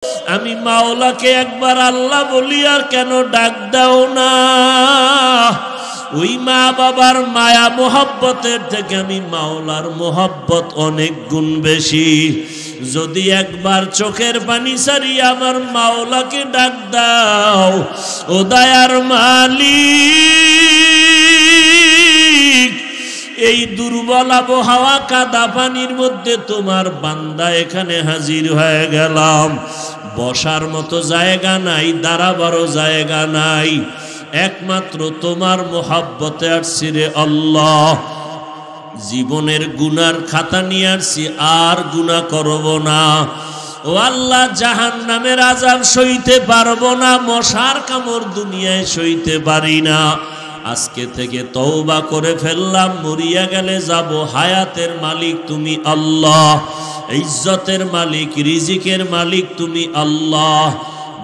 আমি মাওলাকে একবার আল্লাহ বলি আর কেন ডাক দাও না? ওই মা বাবার মায়া মোহব্বতের থেকে আমি মাওলার মোহব্বত অনেক গুণ বেশি। যদি একবার চোখের পানি সারিয়ে আমার মাওলাকে ডাক দাও, ও দয়ার মালিক, এই দুর্বল আবহাওয়া কাদা পানির মধ্যে তোমার বান্দা এখানে হাজির হয়ে গেলাম। বসার মতো জায়গা নাই, দাঁড়াবারও জায়গা নাই, একমাত্র তোমার মোহাব্বতে আসছি রে আল্লাহ। জীবনের গুনার খাতা নিয়ে আসছি, আর গুনাহ করব না। ও আল্লাহ, জাহান্নামের আযাব সইতে পারবো না, মশার কামড় দুনিয়ায় সইতে পারি না। আজকে থেকে তওবা করে ফেললাম, মরিয়া গেলে যাব। হায়াতের মালিক তুমি আল্লাহ, ইজ্জতের মালিক, রিজিকের মালিক তুমি আল্লাহ।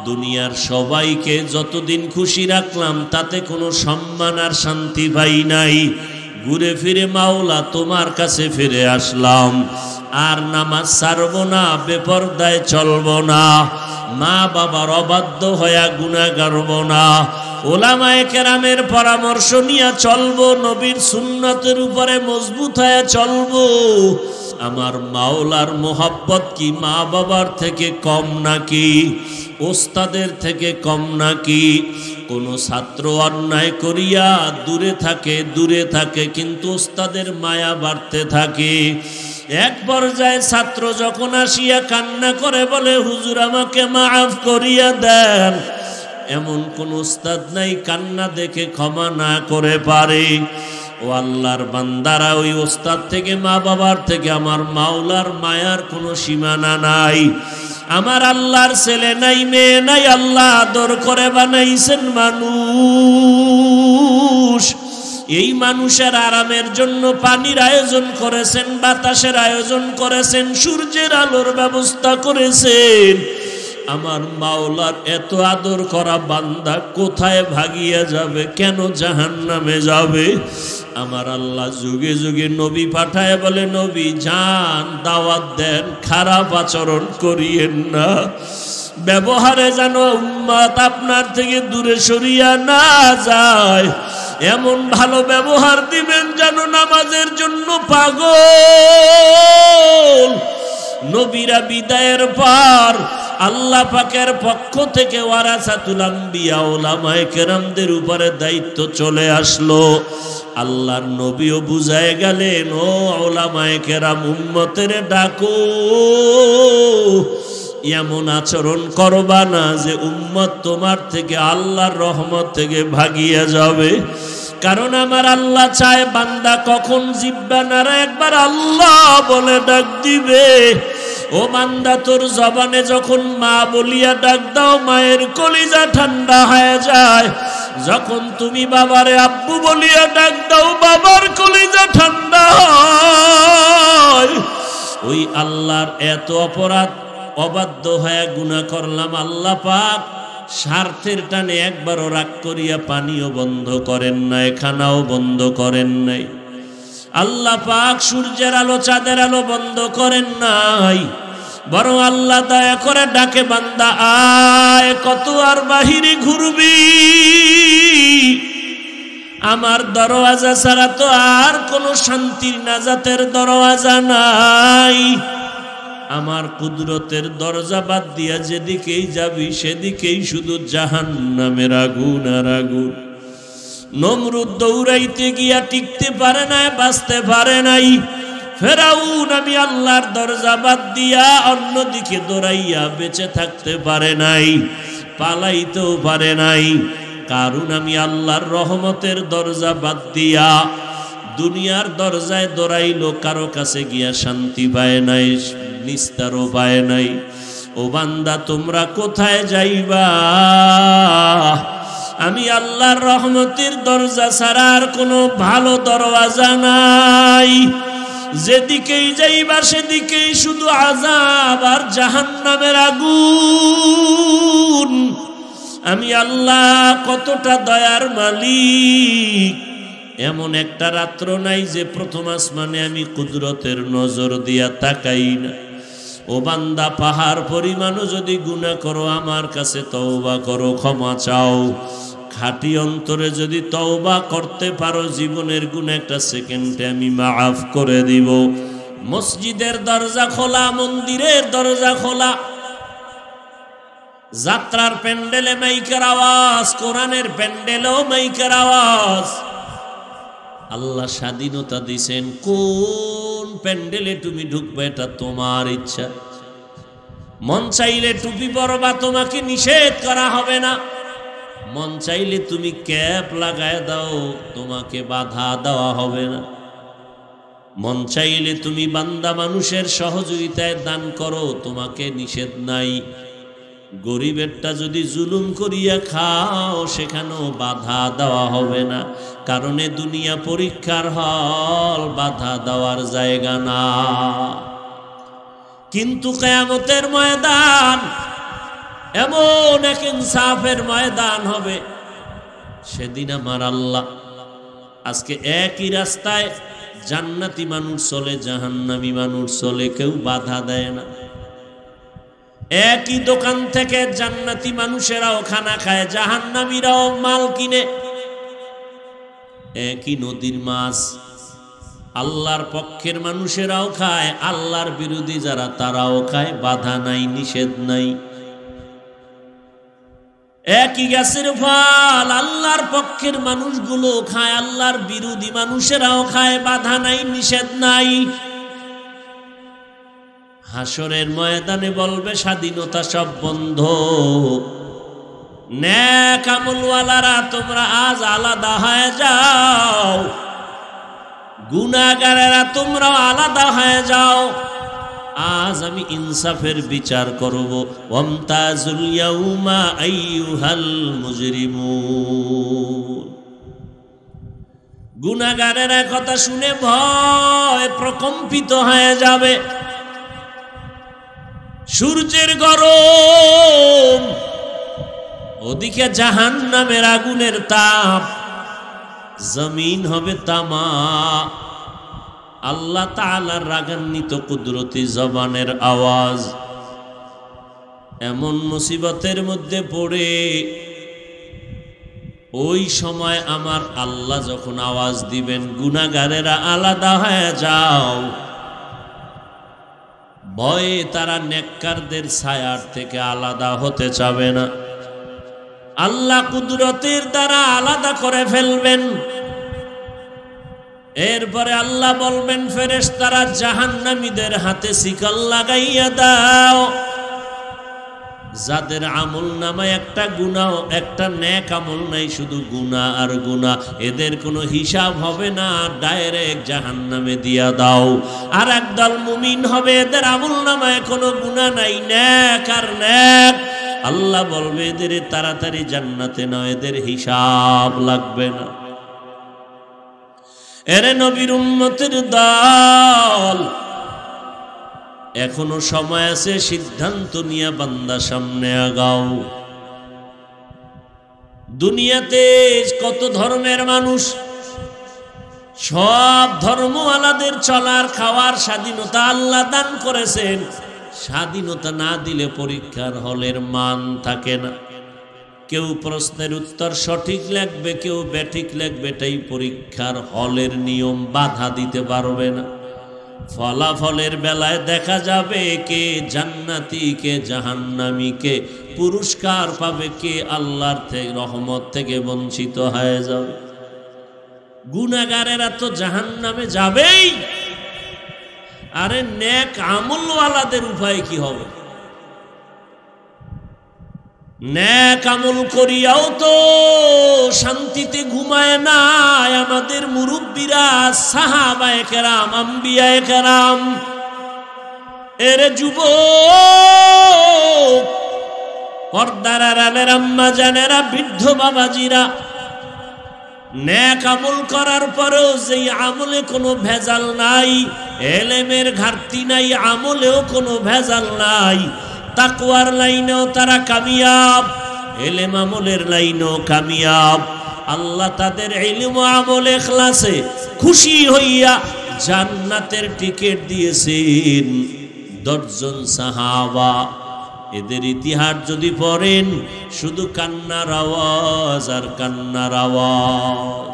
দুনিয়ার সবাইকে যতদিন খুশি রাখলাম তাতে কোনো সম্মান আর শান্তি পাই নাই। ঘুরে ফিরে মাওলা তোমার কাছে ফিরে আসলাম। আর নামাজ ছাড়বো না, বেপরদায় চলবো না, মা বাবার অবাধ্য হয়ে গুনাহ করব না, ওলামায়ে কেরামের পরামর্শ নিয়ে চলবো, নবীর সুন্নতের উপরে মজবুত হয়ে চলবো। আমার মাওলার মোহাব্বত কি মা বাবার থেকে কম নাকি? ওস্তাদের থেকে কম নাকি? কোনো ছাত্র অন্যায় করিয়া দূরে থাকে কিন্তু ওস্তাদের মায়া বাড়তে থাকে। এক পর্যায়ে ছাত্র যখন আসিয়া কান্না করে বলে, হুজুর আমাকে মাফ করিয়া দেন, এমন কোন উস্তাদ নাই কান্না দেখে ক্ষমা না করে পারে। ও আল্লাহর বান্দারা, ওই ওস্তাদ থেকে, মা বাবার থেকে আমার মাওলার মায়ার কোনো সীমানা নাই। আমার আল্লাহর ছেলে নাই, মেয়ে নাই, আল্লাহ আদর করে বানাইছেন মানুষ। এই মানুষের আরামের জন্য পানির আয়োজন করেছেন, বাতাসের আয়োজন করেছেন, সূর্যের আলোর ব্যবস্থা করেছেন। আমার মাওলার এত আদর করা বান্দা কোথায় ভাগিয়া যাবে? কেন জাহান্নামে যাবে? আমার আল্লাহ যুগে যুগে নবী পাঠায় বলে, নবী যান, দাওয়াত দেন, খারাপ আচরণ করিয়েন না, ব্যবহারে যেন উম্মত আপনার থেকে দূরে সরিয়া না যায়। এমন ভালো ব্যবহার দিবেন যেন নামাজের জন্য পাগল। নবীরা বিদায়ের পর আল্লাহ পাকের পক্ষ থেকে ওয়ারাসাতুল আম্বিয়া, ওলামায়ে কেরামদের উপরে দায়িত্ব চলে আসলো। আল্লাহর নবীও বুঝায় গেলেন, ও ওলামায়ে কেরাম, উম্মতের ডাকো, এমন আচরণ করবা না যে উম্মত তোমার থেকে, আল্লাহর রহমত থেকে ভাগিয়া যাবে। কারণ আমার আল্লাহ চায় বান্দা কখন জিহ্বা নাড়া একবার আল্লাহ বলে ডাক দিবে। ও বান্দা, তোর জবানে যখন মা বলিয়া ডাক দাও, মায়ের কলিজা ঠান্ডা হয়ে যায়। যখন তুমি বাবারে আব্বু বলিয়া ডাক দাও, বাবার কলিজা ঠান্ডা হয়। ওই আল্লাহর এত অপরাধ, অবাধ্য হয়ে গুনাহ করলাম, আল্লাহ পাক স্বার্থের টানে একবারও রাগ করিয়া পানিও বন্ধ করেন নাই, খানাও বন্ধ করেন নাই। আল্লাহ পাক সূর্যের আলো, চাঁদের আলো বন্ধ করেন নাই, বরং আল্লাহ দয়া করে ডাকে, বান্দা আয়, কত আর বাহিরে ঘুরবি? আমার দরওয়াজা ছাড়া তো আর কোনো শান্তির নাজাতের দরওয়াজা নাই। আমার কুদরতের দরজা বাদ দিয়া যেদিকেই যাবি সেদিকেই শুধু জাহান্নামের আগুন আর আগুন। নমরুদ দৌড়াইতে গিয়া টিকতে পারে নাই, বাঁচতে পারে নাই। ফেরাউন আমি আল্লাহর দরজা বাদ দিয়া অন্যদিকে দৌড়াইয়া বেঁচে থাকতে পারে নাই, পালাইতেও পারে নাই। কারণ আমি আল্লাহর রহমতের দরজা বাদ দিয়া দুনিয়ার দরজায় দৌড়াইলো, কারো কাছে গিয়া শান্তি পায় নাই, নিস্তারও পায় নাই। ও বান্দা, তোমরা কোথায় যাইবা? আমি আল্লাহর রহমতের দরজা ছাড়া আর কোনো ভালো দরওয়াজা নাই। যেদিকেই যাইবা সেদিকেই শুধু আযাব আর জাহান্নামের আগুন। আমি আল্লাহ কতটা দয়ার মালিক। এমন একটা রাত্র নাই যে প্রথম আসমানে আমি কুদরতের নজর দিয়া তাকাই না। ও বান্দা, পাহাড় পরিমাণও যদি গুনাহ করো আমার কাছে তওবা করো, ক্ষমা চাও। খাঁটি অন্তরে যদি তওবা করতে পারো, জীবনের গুনাহ একটা সেকেন্ডে আমি মাফ করে দিব। মসজিদের দরজা খোলা, মন্দিরের দরজা খোলা, যাত্রার প্যান্ডেলে মাইকের আওয়াজ, কোরআনের প্যান্ডেলেও মাইকের আওয়াজ। আল্লাহ স্বাধীনতা দিছেন, কোন প্যান্ডেলে তুমি ঢুকবে এটা তোমার ইচ্ছা। মন চাইলে টুপি পরবা, তোমাকে নিষেধ করা হবে না। মন চাইলে তুমি ক্যাপ লাগায় দাও, তোমাকে বাধা দেওয়া হবে না। মন চাইলে তুমি বান্দা মানুষের সহযোগিতায় দান করো, তোমাকে নিষেধ নাই। গরিবেরটা যদি জুলুম করিয়া খাও, সেখানেও বাধা দেওয়া হবে না, কারণ এ দুনিয়া পরীক্ষার হল, বাধা দেওয়ার জায়গা না। কিন্তু কিয়ামতের ময়দান এমন এক ইনসাফের ময়দান হবে, সেদিন আমার আল্লাহ, আজকে একই রাস্তায় জান্নাতি মানুষ চলে, জাহান্নামী মানুষ চলে, কেউ বাধা দেয় না। একই দোকান থেকে জান্নাতি মানুষেরাও খানা খায়, জাহান্নামীরাও মাল কিনে। একই নদীর মাছ আল্লাহর পক্ষের মানুষেরাও খায়, আল্লাহর বিরোধী যারা তারাও খায়, বাধা নাই, নিষেধ নাই। একই গাছের ফল আল্লাহর পক্ষের মানুষগুলো খায়, আল্লাহর বিরোধী মানুষেরাও খায়, বাধা নাই, নিষেধ নাই। হাসরের ময়দানে বলবে স্বাধীনতা সব বন্ধ। নেক আমলওয়ালারা তোমরা আজ আলাদা হয়ে যাও, গুনাহগারেরা তোমরা আলাদা হয়ে যাও। আজ আমি ইনসাফের বিচার করব। ওয়ামতাজুল ইয়াউমা আইয়ুহাল মুজরিমুন। গুনাহগারেরা কথা শুনে ভয় প্রকম্পিত হয়ে যাবে। সূর্যের গরম, ওদিকে জাহান্নামের আগুনের তাপ, জমিন হবে তামা। আল্লাহ তাআলার রাগান্বিত কুদরতি জবানের আওয়াজ। এমন মুসিবতের মধ্যে পড়ে ওই সময় আমার আল্লাহ যখন আওয়াজ দিবেন, গুনাহগারেরা আলাদা হয়ে যাও, ভয়ে তারা নেককারদের ছায়ার থেকে আলাদা হতে চাবে না। আল্লাহ কুদরতের দ্বারা আলাদা করে ফেলবেন। এরপরে আল্লাহ বলবেন, ফেরেশতারা জাহান্নামীদের হাতে শিকল লাগাইয়া দাও। যাদের আমল নামায় একটা গুনাহ, একটা নেক আমল নাই, শুধু গুনাহ আর গুনাহ, এদের কোনো হিসাব হবে না, ডাইরেক্ট জাহান্নামে দিয়া দাও। আর একদল মুমিন হবে, এদের আমল নামায় কোনো গুনাহ নাই, নেক আর নেক। আল্লাহ বলবে এদের তাড়াতাড়ি জান্নাতে নাও, এদের হিসাব লাগবে না। এরে নবীর উম্মতের দল, এখনো সময় আছে, সিদ্ধান্ত নিয়ে বান্দা সামনে আগাও। দুনিয়াতে কত ধর্মের মানুষ, সব ধর্মওয়ালাদের চলার খাওয়ার স্বাধীনতা আল্লাহ দান করেছেন। স্বাধীনতা না দিলে পরীক্ষার হলের মান থাকে না। কেউ প্রশ্নের উত্তর সঠিক লিখবে, কেউ ব্যাঠিক লিখবে, এটাই পরীক্ষার হলের নিয়ম, বাধা দিতে পারবে না। ফলাফলের বেলায় দেখা যাবে কে জান্নাতি, কে জাহান্নামী, কে পুরস্কার পাবে, কে আল্লাহর থেকে রহমত থেকে বঞ্চিত হয়ে যাবে। গুনাহগারেরা তো জাহান্নামে যাবেই। আরে নেক আমলওয়ালাদের উপায় কি হবে? নেক আমল করিয়াও তো শান্তিতে ঘুমায় না আমাদের মুরব্বীরা, সাহাবায়ে কেরাম, আম্বিয়ায়ে কেরাম। এরে যুবক, পর্দার আড়ালের আম্মা জানেরা, বৃদ্ধ বাবাজিরা, নেক আমল করার পরেও যেই আমলে কোনো ভেজাল নাই, এলেমের ঘাটতি নাই, আমলেও কোনো ভেজাল নাই, তাকওয়ার লাইনেও তারা কামিয়াব, এলেম আমলের লাইনেও কামিয়াব। আল্লাহ তাদের ইলম ও আমল ইখলাসে খুশি হইয়া জান্নাতের টিকিট দিয়েছেন। 10 জন সাহাবা, এদের ইতিহাস যদি পড়েন শুধু কান্নার আওয়াজ আর কান্নার আওয়াজ।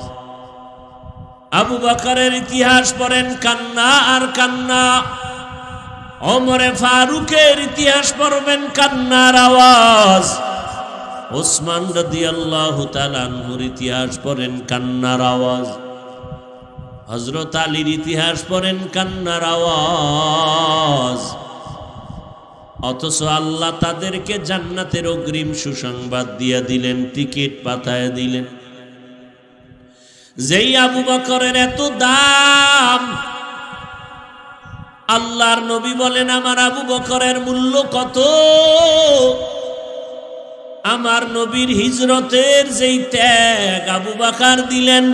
আবু বকরের ইতিহাস পড়েন কান্না আর কান্না, ওমরে ফারুকের ইতিহাস পড়বেন কান্নার আওয়াজ, ওসমান রাদিয়াল্লাহু তাআলা আনহুর ইতিহাস পড়েন কান্নার আওয়াজ, হযরত আলীর ইতিহাস পড়েন কান্নার আওয়াজ। অথচ আল্লাহ তাদেরকে জান্নাতের অগ্রিম সুসংবাদ দিয়ে দিলেন, টিকিট পাতায় দিলেন। যেই আবু বকরের এত দাম, আল্লাহর নবী বলেন আমার আবু বকরের মূল্য কত? আমার নবীর হিজরতের যেই ত্যাগ আবু বকর দিলেন,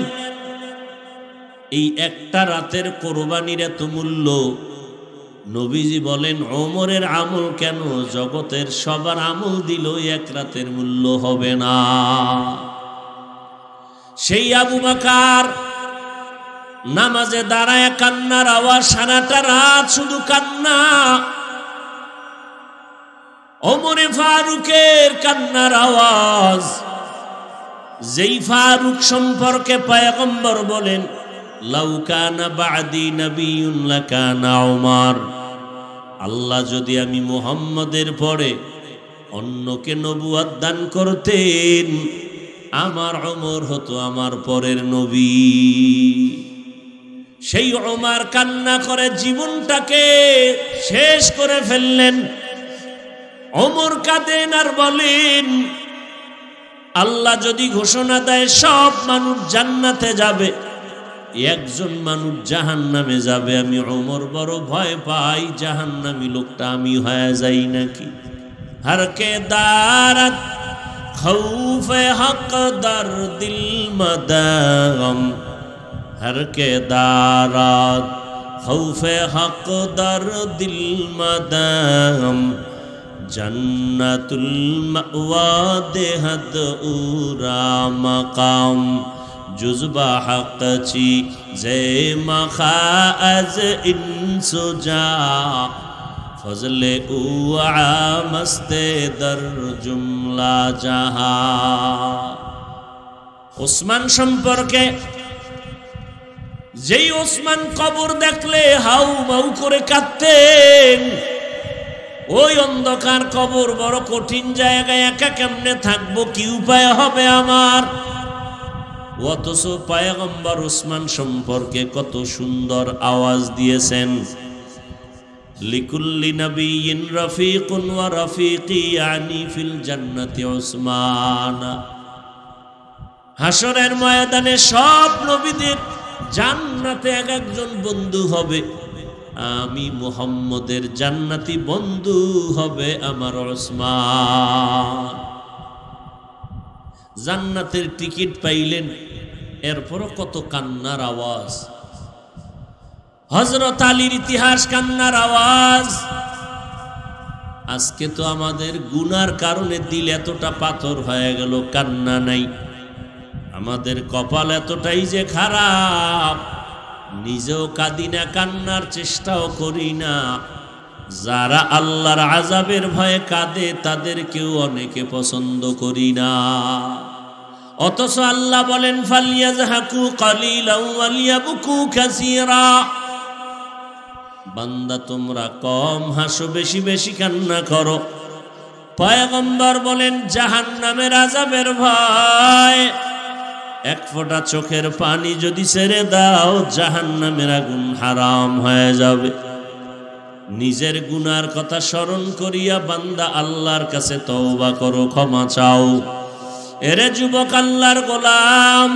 এই একটা রাতের কোরবানির এত মূল্য। নবীজি বলেন ওমরের আমল কেন, জগতের সবার আমল দিল এক রাতের মূল্য হবে না। সেই আবু বকর নামাজে দাঁড়ায় কান্নার আওয়াজ, সারাটা রাত শুধু কান্না। ওমরে ফারুকের কান্নার আওয়াজ, যেই ফারুক সম্পর্কে পয়গম্বর বলেন লাউ কানা বা'দি নাবিয়্যুন লাকানা উমর, আল্লাহ যদি আমি মুহাম্মদের পরে অন্যকে নবুয়ত দান করতেন, আমার ওমর হতো আমার পরের নবী। সেই ওমর কান্না করে জীবনটাকে শেষ করে ফেললেন। ওমর কাঁদেন আর বলেন আল্লাহ যদি ঘোষণা দেয় সব মানুষ জান্নাতে যাবে, একজন মানুষ জাহান্নামে যাবে, আমি ওমর বড় ভয় পাই জাহান্নামী লোকটা আমি হয়ে যাই নাকি। হর কে দারাত খৌফে হক দর দিল মদাগম, হর কে দারাত খৌফে হক দর দিল মদাগম, জন্নতুল মাওয়া দেহদ উরা মাকাম, जुज़्बा हक़ ची ज़े मखाज़ इंसुजा, फज़ले उआ मस्ते दर जुमला जहा। ওসমান সম্পর্কে, যেই ওসমান কবর দেখলে হাউ মাউ করে কাঁদতেন, ওই অন্ধকার কবর বড় কঠিন জায়গায় একা কেমনে থাকবো, কি উপায় হবে আমার। অথচ পয়গম্বর ওসমান সম্পর্কে কত সুন্দর আওয়াজ দিয়েছেন, লিকুল্লি নবিয়্যিন রফিকুন ওয়া রফিকি ইয়ানি ফিল জান্নাতি ওসমান। হাসরের ময়দানে সব নবীদের জান্নাতে এক একজন বন্ধু হবে, আমি মুহাম্মদের জান্নাতি বন্ধু হবে আমার ওসমান। জান্নাতের টিকিট পাইলেন, এরপরও কত কান্নার আওয়াজ। হযরত আলীর ইতিহাস কান্নার আওয়াজ। আজকে তো আমাদের গুনার কারণে দিল এতটা পাথর হয়ে গেল, কান্না নাই। আমাদের কপাল এতটাই যে খারাপ, নিজেও কাঁদি না, কান্নার চেষ্টাও করি না। যারা আল্লাহর আযাবের ভয়ে কাঁদে তাদেরকেও অনেকে পছন্দ করি না। অথচ আল্লাহ বলেন ফালিয়াযহাকু কালিলান ওয়া লিয়াবকু কাসীরা, বান্দা তোমরা কম হাসো, বেশি বেশি কান্না করো। পয়গম্বর বলেন জাহান্নামের আযাবের ভয়, এক ফোঁটা চোখের পানি যদি ছেড়ে দাও জাহান্নামের আগুন হারাম হয়ে যাবে। নিজের গুনার কথা স্মরণ করিয়া বান্দা আল্লাহর কাছে তওবা করো, ক্ষমা চাও। এরে যুবক আল্লাহর গোলাম,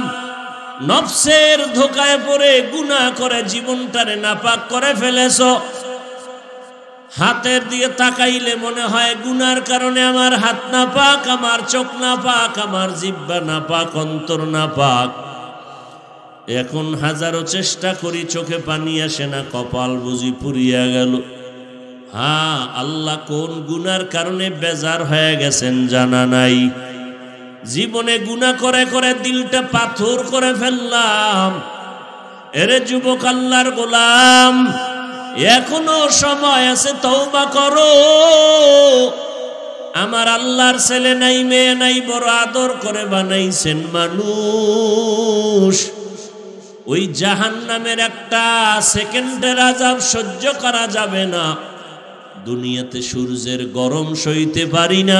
নফসের ধোকায় পড়ে গুনাহ করে জীবনটারে নাপাক করে ফেলেছো। হাতের দিকে তাকাইলে মনে হয় গুনার কারণে আমার হাত নাপাক, আমার চোখ নাপাক, আমার জিহ্বা নাপাক, অন্তর নাপাক। এখন হাজারো চেষ্টা করি চোখে পানি আসে না, কপাল বুঝি পুড়িয়া গেল। হ্যাঁ, আল্লাহ কোন গুনার কারণে বেজার হয়ে গেছেন জানা নাই। জীবনে গুনাহ করে করে দিলটা পাথর করে ফেললাম। এরে যুবক আল্লাহর গোলাম, এখনো সময় আছে, তওবা করো। আমার আল্লাহর ছেলে নাই, মেয়ে নাই, বড় আদর করে বানাইছেন মানুষ। ওই জাহান্নামের একটা সেকেন্ডের আযাব সহ্য করা যাবে না। দুনিয়াতে সূর্যের গরম সইতে পারি না,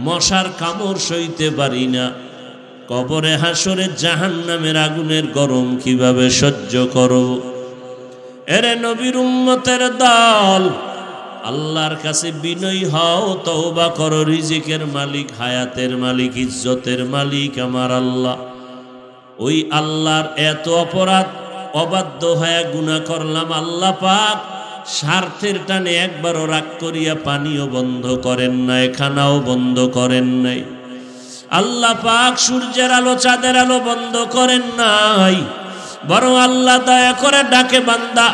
মশার কামড় সইতে পারি না, কবরে হাসরে জাহান্নামের আগুনের গরম কিভাবে সহ্য করব? এরে নবীর উম্মতের দল, আল্লাহর কাছে বিনয়ী হও, তওবা করো। রিজিকের মালিক, হায়াতের মালিক, ইজ্জতের মালিক আমার আল্লাহ। ওই আল্লাহর এত অপরাধ, অবাধ্য হয়ে গুনাহ করলাম, আল্লাহ পাক স্বার্থের টানে একবারও রাগ করিয়া পানিও বন্ধ করেন নাই, খানাও বন্ধ করেন নাই। আল্লাহ পাক সূর্যের আলো, চাঁদের আলো বন্ধ করেন নাই, বরং আল্লাহ দয়া করে ডাকে, বান্দা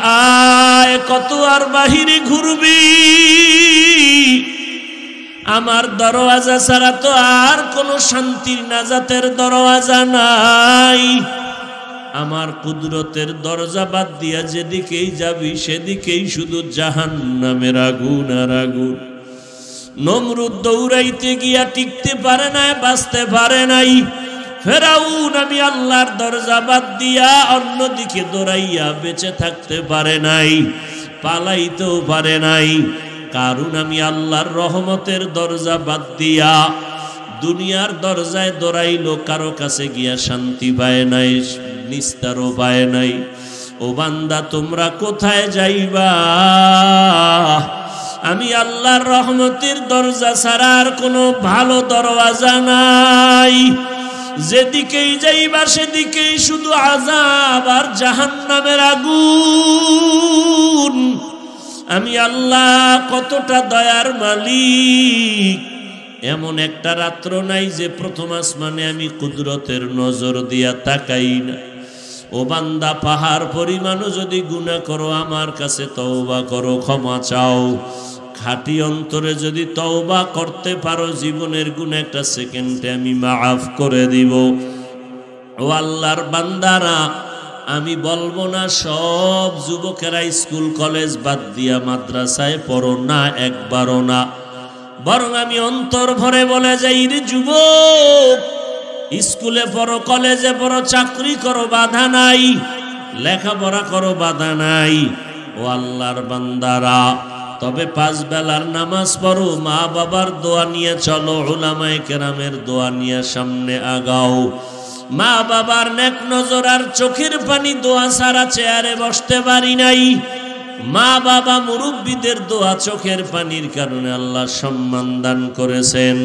আয়, কত আর বাহিরে ঘুরবি? আমার দরওয়াজা ছাড়া তো আর কোনো শান্তির নাজাতের দরওয়াজা নাই। আমার কুদরতের দরজা বাদ দিয়া যেদিকেই যাবি সেদিকেই শুধু জাহান্নামের আগুন আর আগুন। নমরুদ দৌড়াইতে গিয়া টিকতে পারে নাই, বাঁচতে পারে নাই। ফেরাউন আমি আল্লাহর দরজা বাদ দিয়া অন্যদিকে দৌড়াইয়া বেঁচে থাকতে পারে নাই, পালাইতেও পারে নাই। কারণ আমি আল্লাহর রহমতের দরজা বাদ দিয়া দুনিয়ার দরজায় দৌড়াইলো, কারো কাছে গিয়া শান্তি পায় নাই, নিস্তারও পায় নাই। ও বান্দা, তোমরা কোথায় যাইবা? আমি আল্লাহর রহমতের দরজা ছাড়া আর কোনো ভালো দরওয়াজা নাই। যেদিকেই যাইবা সেদিকেই শুধু আযাব আর জাহান্নামের আগুন। আমি আল্লাহ কতটা দয়ার মালিক। এমন একটা রাত্র নাই যে প্রথম আসমানে আমি কুদরতের নজর দিয়া তাকাই না। ও বান্দা, পাহাড় পরিমাণও যদি গুনাহ করো, আমার কাছে তওবা করো, ক্ষমা চাও। খাঁটি অন্তরে যদি তওবা করতে পারো, জীবনের গুনাহ একটা সেকেন্ডে আমি মাফ করে দিব। ও আল্লাহর বান্দারা, আমি বলবো না সব যুবকেরা স্কুল কলেজ বাদ দিয়া মাদ্রাসায় পড়ো না, একবারও না। বরং আমি অন্তর ভরে বলে যাই, রে যুবক, স্কুলে পড়ো, কলেজে পড়ো, চাকরি করো, বাধা নাই। লেখাপড়া করো, বাধা নাই। ও আল্লাহর বান্দারা, তবে 5 বেলার নামাজ পড়ো, মা বাবার দোয়া নিয়ে চলো, উলামায়ে কেরামের দোয়া নিয়ে সামনে আগাও। মা বাবার নেক নজর আর চোখের পানি দোয়া ছাড়া চেয়ারে বসতে পারি নাই। মা বাবা মুরব্বীদের দোয়া, চোখের পানির কারণে আল্লাহ সম্মান দান করেছেন।